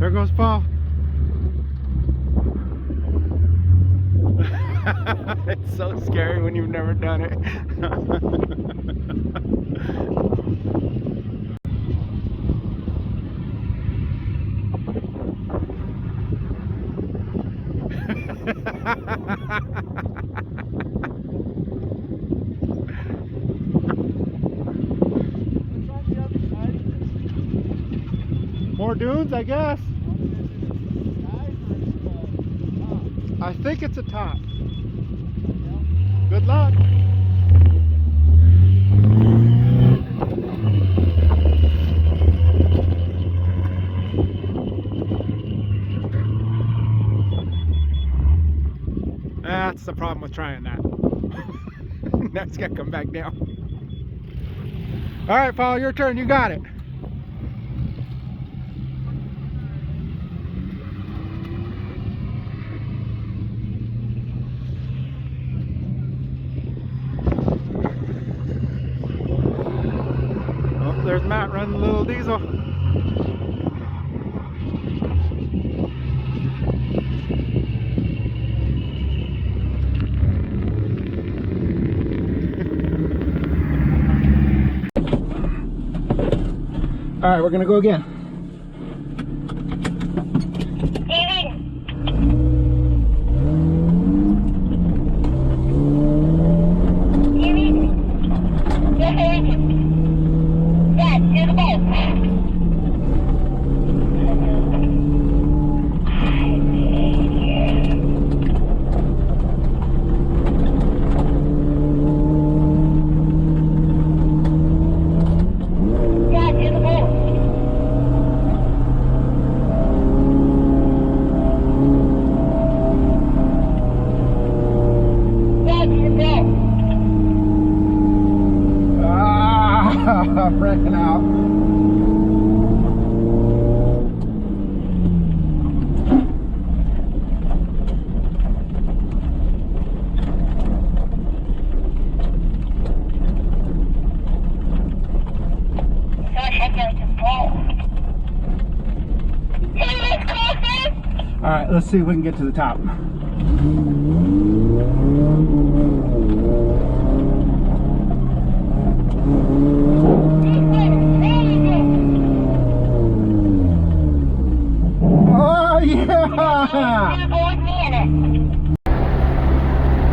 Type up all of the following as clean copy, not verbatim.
There goes Paul. It's so scary when you've never done it. More dunes, I guess. I think it's a top. Good luck. That's the problem with trying that. That's got to come back down. All right, Paul, your turn. You got it. Oh, there's Matt running the little diesel. All right, we're gonna go again. Breaking out. All right, let's see if we can get to the top.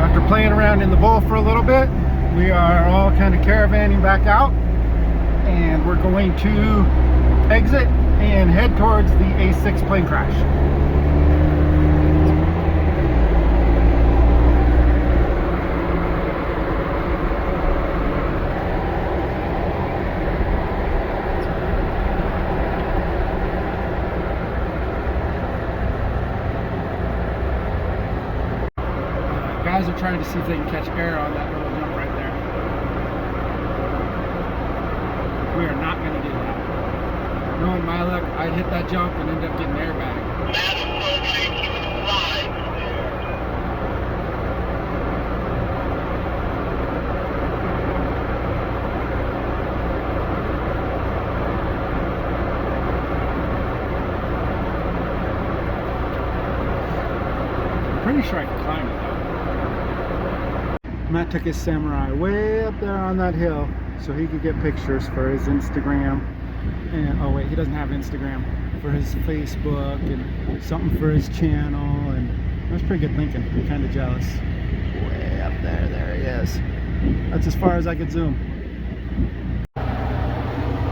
After playing around in the bowl for a little bit, we are all kind of caravanning back out, and we're going to exit and head towards the A6 plane crash. Guys are trying to see if they can catch air on that little jump right there. We are not going to do that. Knowing my luck, I'd hit that jump and end up getting an airbag. I'm pretty sure I can climb it though. Matt took his Samurai way up there on that hill so he could get pictures for his Instagram. And oh wait, he doesn't have Instagram. For his Facebook and something for his channel, and that's pretty good thinking. I'm kind of jealous. Way up there, there he is. That's as far as I could zoom.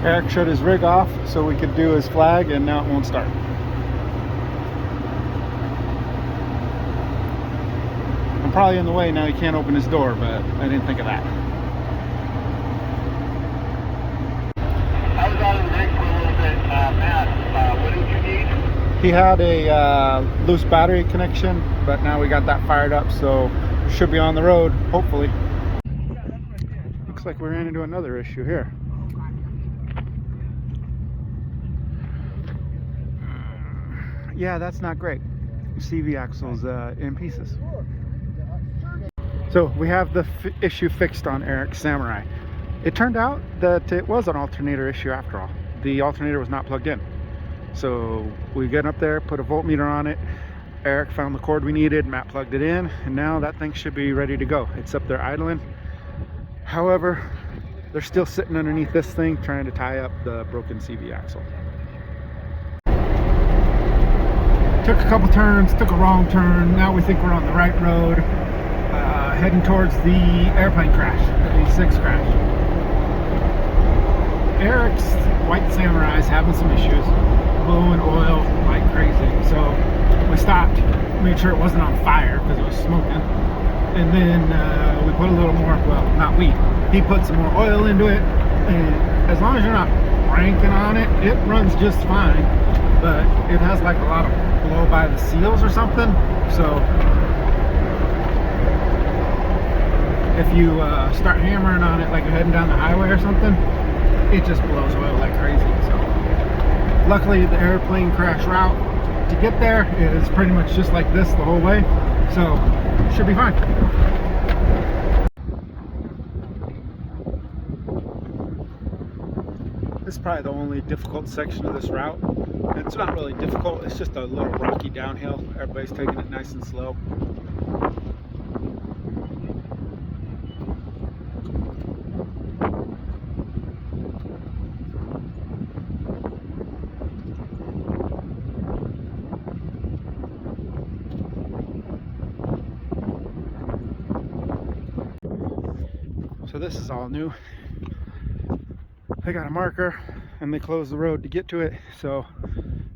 Eric shut his rig off so we could do his flag, and now it won't start. I'm probably in the way now. He can't open his door, but I didn't think of that. I was out of the rig for a little bit, Matt. What did you need? He had a loose battery connection, but now we got that fired up, so we should be on the road, hopefully. Looks like we ran into another issue here. Yeah, that's not great. CV axle's in pieces. So we have the issue fixed on Eric's Samurai. It turned out that it was an alternator issue after all. The alternator was not plugged in. So we get up there, put a voltmeter on it. Eric found the cord we needed, Matt plugged it in, and now that thing should be ready to go. It's up there idling. However, they're still sitting underneath this thing trying to tie up the broken CV axle. Took a couple turns, took a wrong turn. Now we think we're on the right road, heading towards the airplane crash, the A6 crash. Eric's White Samurai's having some issues, blowing oil like crazy. So we stopped, made sure it wasn't on fire because it was smoking. And then we put a little more, well, not we, he put some more oil into it. And as long as you're not cranking on it, it runs just fine. But it has like a lot of blow by the seals or something. So if you start hammering on it like you're heading down the highway or something, it just blows oil like crazy. So luckily the airplane crash route to get there is pretty much just like this the whole way, so should be fine. This is probably the only difficult section of this route. It's not really difficult, it's just a little rocky downhill. Everybody's taking it nice and slow. So this is all new. They got a marker and they closed the road to get to it. So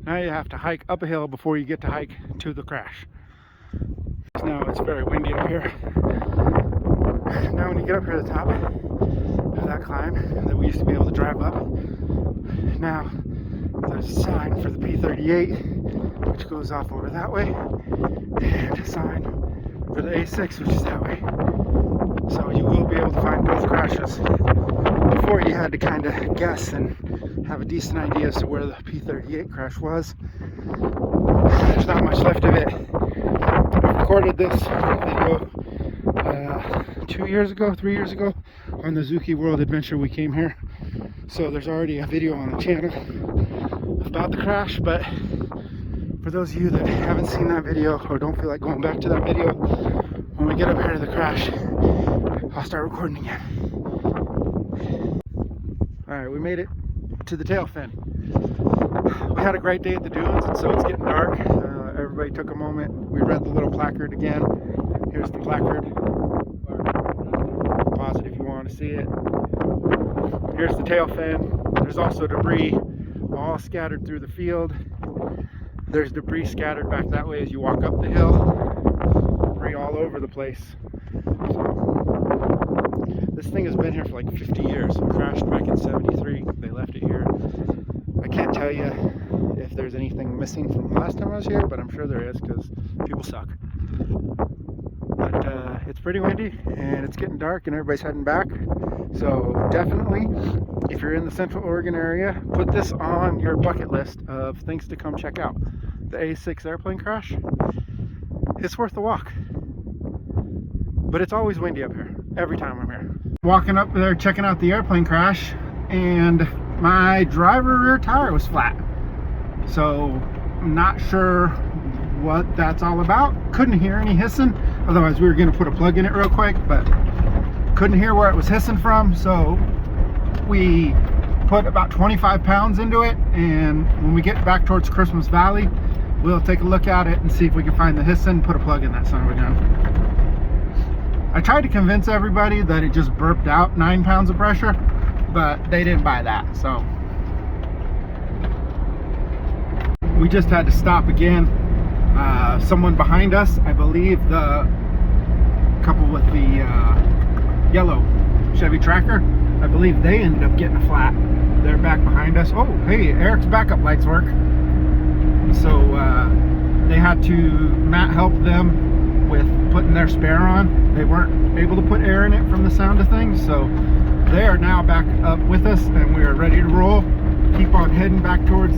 now you have to hike up a hill before you get to hike to the crash. Now it's very windy up here. Now when you get up here to the top of that climb that we used to be able to drive up, now there's a sign for the P38 which goes off over that way, and a sign for the A6 which is that way. So you will be able to find both crashes. Before you had to kind of guess and have a decent idea as to where the P38 crash was. There's not much left of it. I recorded this video 3 years ago on the Zukiworld adventure we came here. So there's already a video on the channel about the crash, but for those of you that haven't seen that video or don't feel like going back to that video, when we get up here to the crash, I'll start recording again. Alright, we made it to the tail fin. We had a great day at the dunes, and so it's getting dark. Everybody took a moment. We read the little placard again. Here's the placard. Pause it if you want to see it. Here's the tail fin. There's also debris all scattered through the field. There's debris scattered back that way as you walk up the hill. Debris all over the place. This thing has been here for like 50 years. It crashed back in 73. They left it here. I can't tell you if there's anything missing from the last time I was here, but I'm sure there is because people suck. But it's pretty windy and it's getting dark and everybody's heading back. So definitely, if you're in the Central Oregon area, put this on your bucket list of things to come check out. The A6 airplane crash. It's worth the walk. But it's always windy up here, every time I'm here. Walking up there checking out the airplane crash, and my driver rear tire was flat. So I'm not sure what that's all about. Couldn't hear any hissing, otherwise we were gonna put a plug in it real quick, but couldn't hear where it was hissing from. So we put about 25 pounds into it, and when we get back towards Christmas Valley, we'll take a look at it and see if we can find the hissing, put a plug in that son of a gun. I tried to convince everybody that it just burped out 9 pounds of pressure, but they didn't buy that. So we just had to stop again. Someone behind us, I believe the couple with the yellow Chevy Tracker, I believe they ended up getting a flat. They're back behind us. Oh, hey, Eric's backup lights work. So they had to, Matt helped them with putting their spare on. They weren't able to put air in it from the sound of things, so they are now back up with us and we are ready to roll. Keep on heading back towards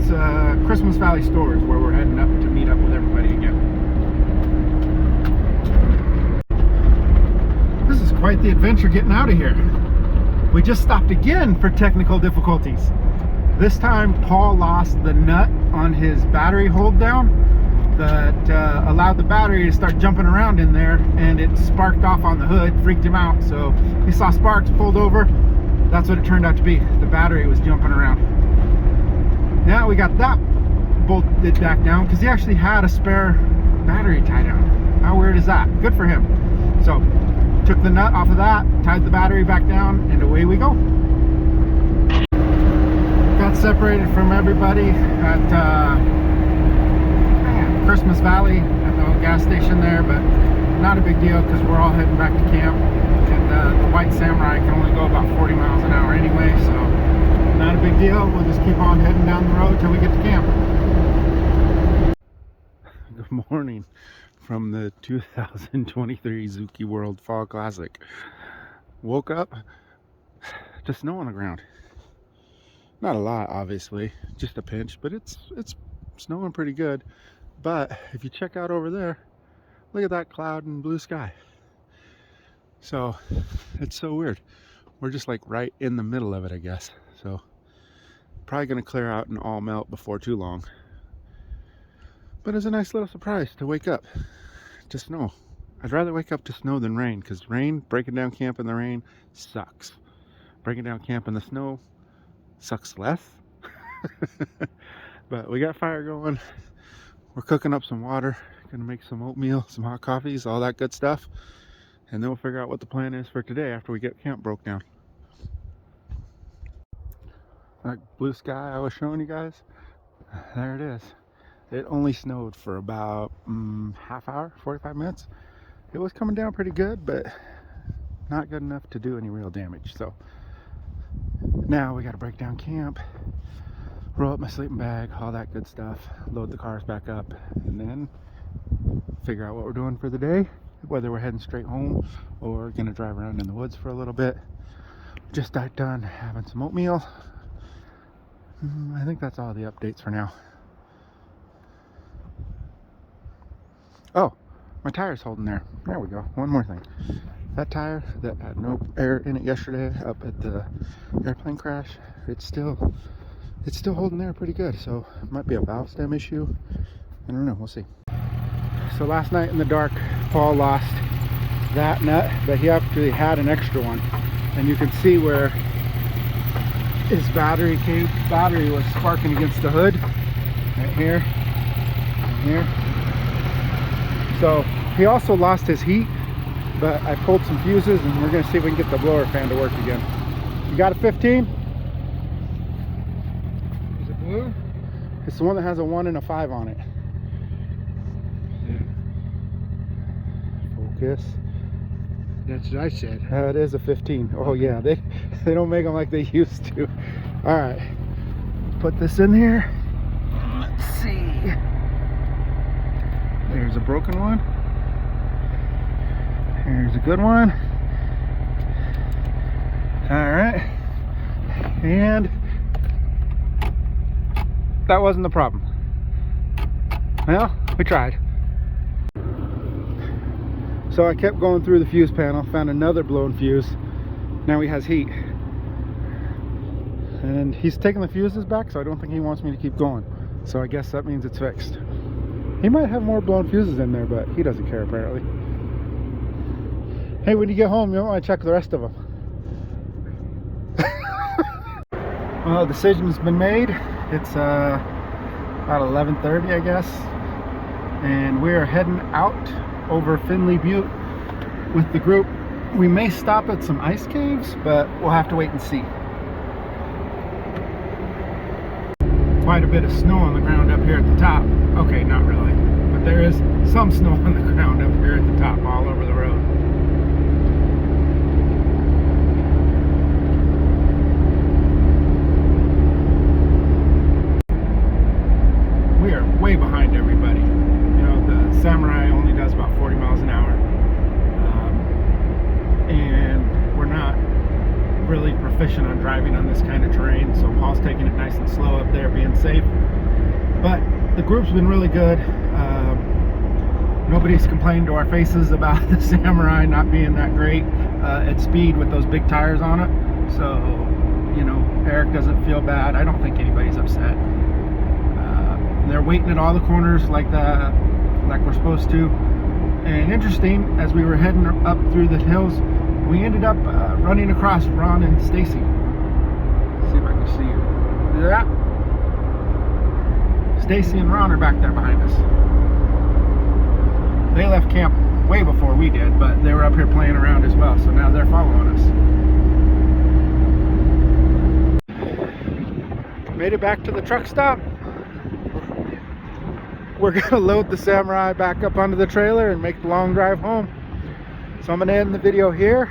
Christmas Valley Stores, where we're heading up to meet up with everybody again. This is quite the adventure getting out of here. We just stopped again for technical difficulties. This time Paul lost the nut on his battery hold down that allowed the battery to start jumping around in there, and it sparked off on the hood, freaked him out. So he saw sparks, pulled over. That's what it turned out to be. The battery was jumping around. Now we got that bolted back down because he actually had a spare battery tied down. How weird is that? Good for him. So took the nut off of that, tied the battery back down, and away we go. Got separated from everybody at Christmas Valley at the gas station there, but not a big deal because we're all heading back to camp. And the White Samurai can only go about 40 miles an hour anyway, so not a big deal. We'll just keep on heading down the road till we get to camp. Good morning from the 2023 Zukiworld Fall Classic. Woke up to snow on the ground. Not a lot, obviously, just a pinch, but it's snowing pretty good. But if you check out over there, look at that cloud and blue sky. So it's so weird. We're just like right in the middle of it, I guess. So probably gonna clear out and all melt before too long. But it's a nice little surprise to wake up to snow. I'd rather wake up to snow than rain, because rain, breaking down camp in the rain, sucks. Breaking down camp in the snow sucks less. But we got fire going. We're cooking up some water, gonna make some oatmeal, some hot coffees, all that good stuff. And then we'll figure out what the plan is for today after we get camp broke down. That blue sky I was showing you guys, there it is. It only snowed for about half hour, 45 minutes. It was coming down pretty good, but not good enough to do any real damage. So now we gotta break down camp, roll up my sleeping bag, all that good stuff, load the cars back up, and then figure out what we're doing for the day, whether we're heading straight home or gonna drive around in the woods for a little bit. Just got done having some oatmeal. I think that's all the updates for now. Oh, my tire's holding there. There we go. One more thing. That tire that had no air in it yesterday up at the airplane crash, it's still holding there pretty good. So it might be a valve stem issue. I don't know, we'll see. So last night in the dark, Paul lost that nut, but he actually had an extra one. And you can see where his battery was sparking against the hood. Right here, and here. So he also lost his heat, but I pulled some fuses and we're gonna see if we can get the blower fan to work again. You got a 15? Is it blue? It's the one that has a 1 and a 5 on it. Yeah. Focus. That's what I said. It is a 15. Oh yeah, they don't make them like they used to. All right, put this in here. Let's see. There's a broken one. Here's a good one. All right, and that wasn't the problem. Well, we tried. So I kept going through the fuse panel, found another blown fuse. Now he has heat. And he's taking the fuses back, so I don't think he wants me to keep going. So I guess that means it's fixed. He might have more blown fuses in there, but he doesn't care apparently. Hey, when you get home, you might want to check the rest of them. Well, the decision's been made. It's about 11:30, I guess. And we're heading out over Finley Butte with the group. We may stop at some ice caves, but we'll have to wait and see. Quite a bit of snow on the ground up here at the top. Okay, not really, but there is some snow on the ground up here at the top, all over the road. We are way behind everybody. You know, the Samurai only does about 40 miles an hour. And we're not really proficient on driving on this kind of terrain, so Paul's taking it nice and slow up there, being safe. But the group's been really good. Nobody's complained to our faces about the Samurai not being that great at speed with those big tires on it. So you know, Eric doesn't feel bad. I don't think anybody's upset. They're waiting at all the corners like we're supposed to. And interesting, as we were heading up through the hills, we ended up running across Ron and Stacy. See if I can see you. See that? Stacy and Ron are back there behind us. They left camp way before we did, but they were up here playing around as well, so now they're following us. Made it back to the truck stop. We're gonna load the Samurai back up onto the trailer and make the long drive home. So I'm gonna end the video here.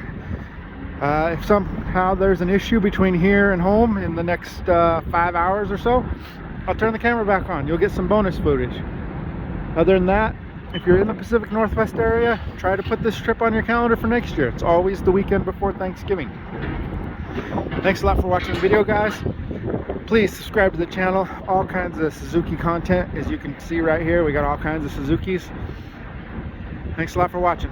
If somehow there's an issue between here and home in the next 5 hours or so, I'll turn the camera back on. You'll get some bonus footage. Other than that, if you're in the Pacific Northwest area, try to put this trip on your calendar for next year. It's always the weekend before Thanksgiving. Thanks a lot for watching the video, guys. Please subscribe to the channel. All kinds of Suzuki content, as you can see right here. We got all kinds of Suzukis. Thanks a lot for watching.